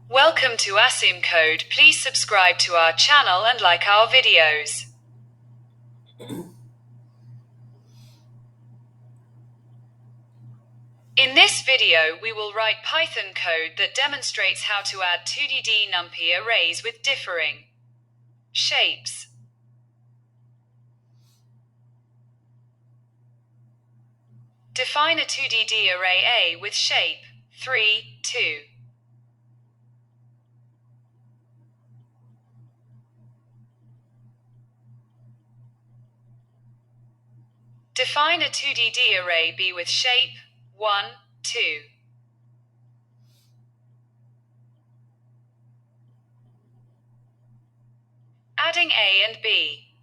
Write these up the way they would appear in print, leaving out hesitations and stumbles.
Welcome to Asim Code. Please subscribe to our channel and like our videos. In this video, we will write Python code that demonstrates how to add 2D NumPy arrays with differing shapes. Define a 2D array A with shape 3, 2. Define a 2D array B with shape 1, 2. Adding A and B.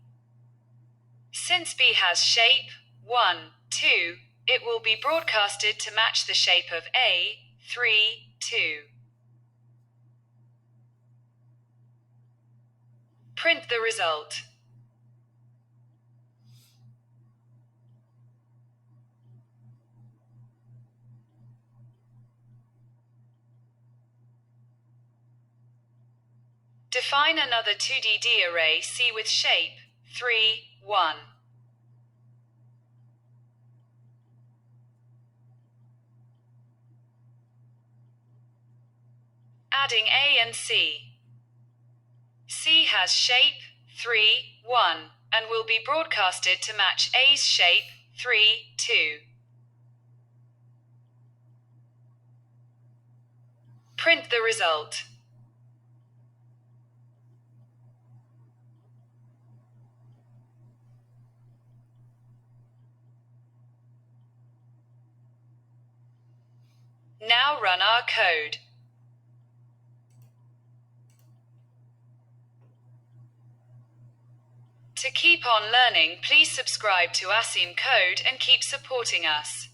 Since B has shape 1, 2, it will be broadcasted to match the shape of A 3, 2. Print the result. Define another 2D array C with shape 3, 1. Adding A and C. C has shape 3, 1, and will be broadcasted to match A's shape 3, 2. Print the result. Now run our code. To keep on learning, please subscribe to Asim Code and keep supporting us.